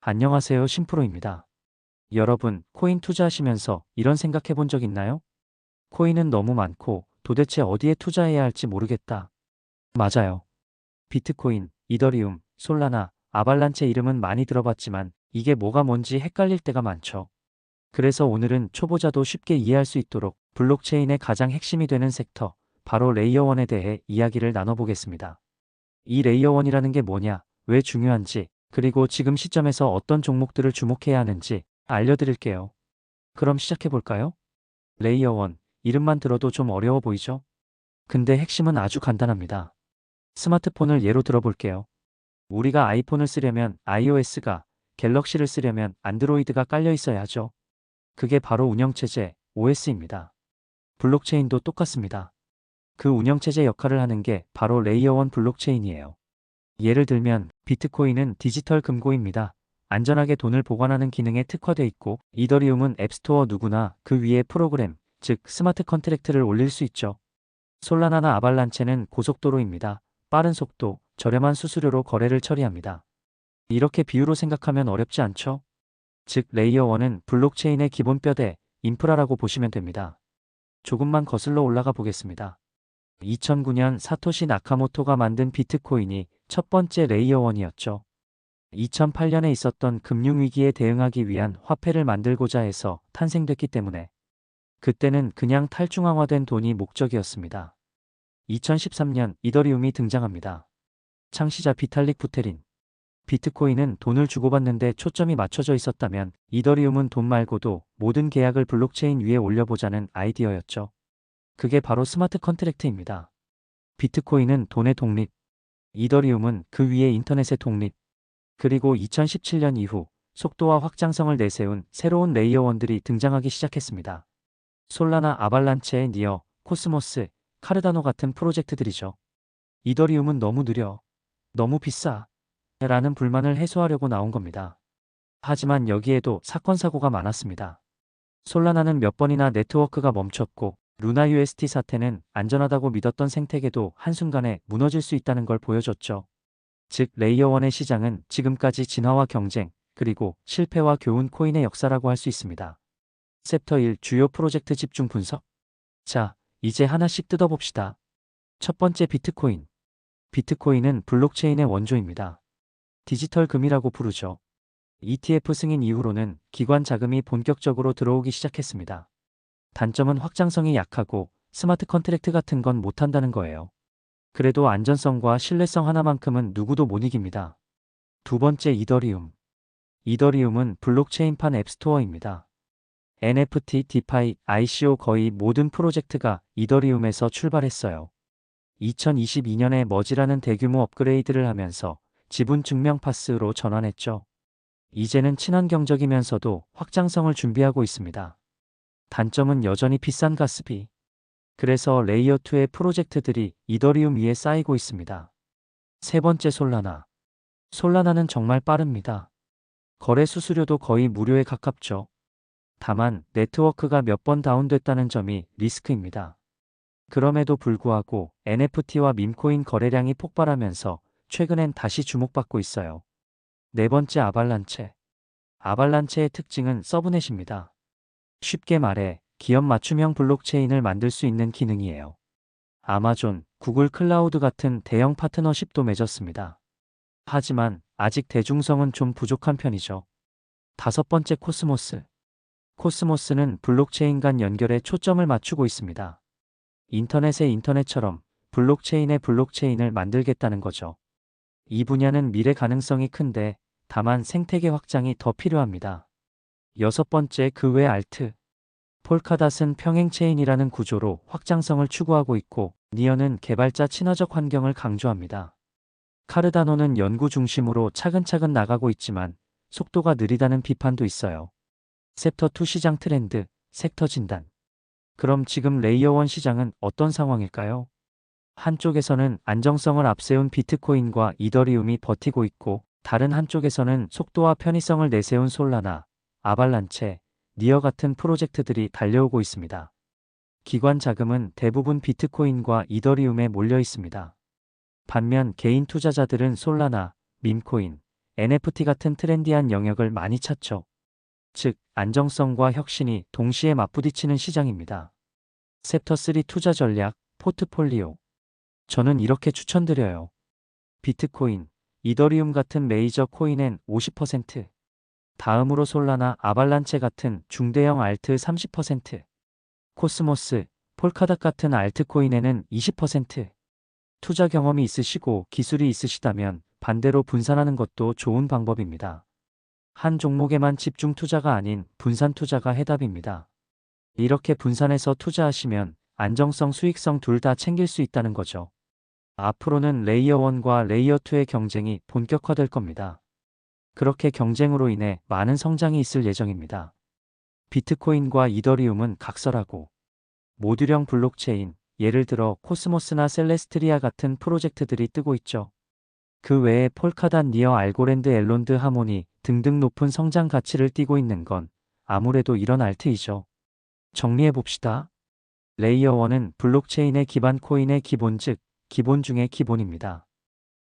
안녕하세요, 심프로입니다. 여러분, 코인 투자하시면서 이런 생각해 본 적 있나요? 코인은 너무 많고 도대체 어디에 투자해야 할지 모르겠다. 맞아요. 비트코인, 이더리움, 솔라나, 아발란체 이름은 많이 들어봤지만 이게 뭐가 뭔지 헷갈릴 때가 많죠. 그래서 오늘은 초보자도 쉽게 이해할 수 있도록 블록체인의 가장 핵심이 되는 섹터, 바로 레이어 1에 대해 이야기를 나눠보겠습니다. 이 레이어 1이라는 게 뭐냐, 왜 중요한지, 그리고 지금 시점에서 어떤 종목들을 주목해야 하는지 알려드릴게요. 그럼 시작해볼까요? 레이어 1, 이름만 들어도 좀 어려워 보이죠? 근데 핵심은 아주 간단합니다. 스마트폰을 예로 들어볼게요. 우리가 아이폰을 쓰려면 iOS가, 갤럭시를 쓰려면 안드로이드가 깔려 있어야 하죠. 그게 바로 운영체제, OS입니다. 블록체인도 똑같습니다. 그 운영체제 역할을 하는 게 바로 레이어 1 블록체인이에요. 예를 들면 비트코인은 디지털 금고입니다. 안전하게 돈을 보관하는 기능에 특화돼 있고, 이더리움은 앱스토어 누구나 그 위에 프로그램, 즉 스마트 컨트랙트를 올릴 수 있죠. 솔라나나 아발란체는 고속도로입니다. 빠른 속도, 저렴한 수수료로 거래를 처리합니다. 이렇게 비유로 생각하면 어렵지 않죠? 즉 레이어 1은 블록체인의 기본 뼈대, 인프라라고 보시면 됩니다. 조금만 거슬러 올라가 보겠습니다. 2009년 사토시 나카모토가 만든 비트코인이 첫 번째 레이어 1이었죠. 2008년에 있었던 금융위기에 대응하기 위한 화폐를 만들고자 해서 탄생됐기 때문에 그때는 그냥 탈중앙화된 돈이 목적이었습니다. 2013년 이더리움이 등장합니다. 창시자 비탈릭 부테린. 비트코인은 돈을 주고받는데 초점이 맞춰져 있었다면 이더리움은 돈 말고도 모든 계약을 블록체인 위에 올려보자는 아이디어였죠. 그게 바로 스마트 컨트랙트입니다. 비트코인은 돈의 독립, 이더리움은 그 위에 인터넷의 독립, 그리고 2017년 이후 속도와 확장성을 내세운 새로운 레이어 1들이 등장하기 시작했습니다. 솔라나, 아발란체, 니어, 코스모스, 카르다노 같은 프로젝트들이죠. 이더리움은 너무 느려, 너무 비싸 라는 불만을 해소하려고 나온 겁니다. 하지만 여기에도 사건 사고가 많았습니다. 솔라나는 몇 번이나 네트워크가 멈췄고, 루나 UST 사태는 안전하다고 믿었던 생태계도 한순간에 무너질 수 있다는 걸 보여줬죠. 즉 레이어 1의 시장은 지금까지 진화와 경쟁, 그리고 실패와 교훈 코인의 역사라고 할 수 있습니다. 챕터 1 주요 프로젝트 집중 분석. 자, 이제 하나씩 뜯어봅시다. 첫 번째 비트코인. 비트코인은 블록체인의 원조입니다. 디지털 금이라고 부르죠. ETF 승인 이후로는 기관 자금이 본격적으로 들어오기 시작했습니다. 단점은 확장성이 약하고 스마트 컨트랙트 같은 건 못한다는 거예요. 그래도 안전성과 신뢰성 하나만큼은 누구도 못 이깁니다. 두 번째 이더리움. 이더리움은 블록체인판 앱스토어입니다. NFT, 디파이, ICO 거의 모든 프로젝트가 이더리움에서 출발했어요. 2022년에 머지라는 대규모 업그레이드를 하면서 지분 증명 파스로 전환했죠. 이제는 친환경적이면서도 확장성을 준비하고 있습니다. 단점은 여전히 비싼 가스비. 그래서 레이어 2의 프로젝트들이 이더리움 위에 쌓이고 있습니다. 세 번째 솔라나. 솔라나는 정말 빠릅니다. 거래 수수료도 거의 무료에 가깝죠. 다만 네트워크가 몇 번 다운됐다는 점이 리스크입니다. 그럼에도 불구하고 NFT와 밈코인 거래량이 폭발하면서 최근엔 다시 주목받고 있어요. 네 번째 아발란체. 아발란체의 특징은 서브넷입니다. 쉽게 말해 기업 맞춤형 블록체인을 만들 수 있는 기능이에요. 아마존, 구글 클라우드 같은 대형 파트너십도 맺었습니다. 하지만 아직 대중성은 좀 부족한 편이죠. 다섯 번째 코스모스. 코스모스는 블록체인 간 연결에 초점을 맞추고 있습니다. 인터넷의 인터넷처럼 블록체인의 블록체인을 만들겠다는 거죠. 이 분야는 미래 가능성이 큰데 다만 생태계 확장이 더 필요합니다. 여섯 번째 그 외 알트. 폴카닷은 평행체인이라는 구조로 확장성을 추구하고 있고, 니어는 개발자 친화적 환경을 강조합니다. 카르다노는 연구 중심으로 차근차근 나가고 있지만 속도가 느리다는 비판도 있어요. 챕터 2 시장 트렌드, 섹터 진단. 그럼 지금 레이어 1 시장은 어떤 상황일까요? 한쪽에서는 안정성을 앞세운 비트코인과 이더리움이 버티고 있고, 다른 한쪽에서는 속도와 편의성을 내세운 솔라나, 아발란체, 니어 같은 프로젝트들이 달려오고 있습니다. 기관 자금은 대부분 비트코인과 이더리움에 몰려 있습니다. 반면 개인 투자자들은 솔라나, 밈코인, NFT 같은 트렌디한 영역을 많이 찾죠. 즉, 안정성과 혁신이 동시에 맞부딪히는 시장입니다. 챕터3 투자 전략, 포트폴리오. 저는 이렇게 추천드려요. 비트코인, 이더리움 같은 메이저 코인엔 50%, 다음으로 솔라나, 아발란체 같은 중대형 알트 30%, 코스모스, 폴카닷 같은 알트코인에는 20%. 투자 경험이 있으시고 기술이 있으시다면 반대로 분산하는 것도 좋은 방법입니다. 한 종목에만 집중 투자가 아닌 분산 투자가 해답입니다. 이렇게 분산해서 투자하시면 안정성, 수익성 둘 다 챙길 수 있다는 거죠. 앞으로는 레이어 1과 레이어 2의 경쟁이 본격화될 겁니다. 그렇게 경쟁으로 인해 많은 성장이 있을 예정입니다. 비트코인과 이더리움은 각설하고 모듈형 블록체인, 예를 들어 코스모스나 셀레스트리아 같은 프로젝트들이 뜨고 있죠. 그 외에 폴카닷, 니어, 알고랜드, 엘론드, 하모니 등등 높은 성장 가치를 띠고 있는 건 아무래도 이런 알트이죠. 정리해봅시다. 레이어 1은 블록체인의 기반, 코인의 기본, 즉 기본 중의 기본입니다.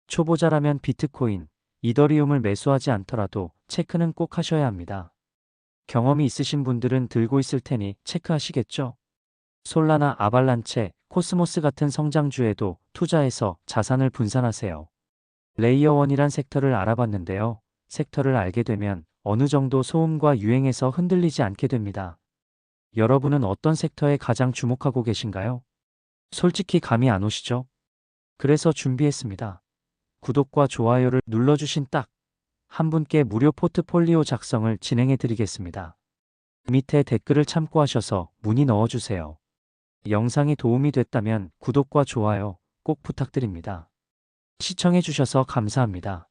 초보자라면 비트코인, 이더리움을 매수하지 않더라도 체크는 꼭 하셔야 합니다. 경험이 있으신 분들은 들고 있을 테니 체크하시겠죠? 솔라나, 아발란체, 코스모스 같은 성장주에도 투자해서 자산을 분산하세요. 레이어 1이란 섹터를 알아봤는데요. 섹터를 알게 되면 어느 정도 소음과 유행에서 흔들리지 않게 됩니다. 여러분은 어떤 섹터에 가장 주목하고 계신가요? 솔직히 감이 안 오시죠? 그래서 준비했습니다. 구독과 좋아요를 눌러주신 딱 한 분께 무료 포트폴리오 작성을 진행해 드리겠습니다. 밑에 댓글을 참고하셔서 문의 넣어주세요. 영상이 도움이 됐다면 구독과 좋아요 꼭 부탁드립니다. 시청해 주셔서 감사합니다.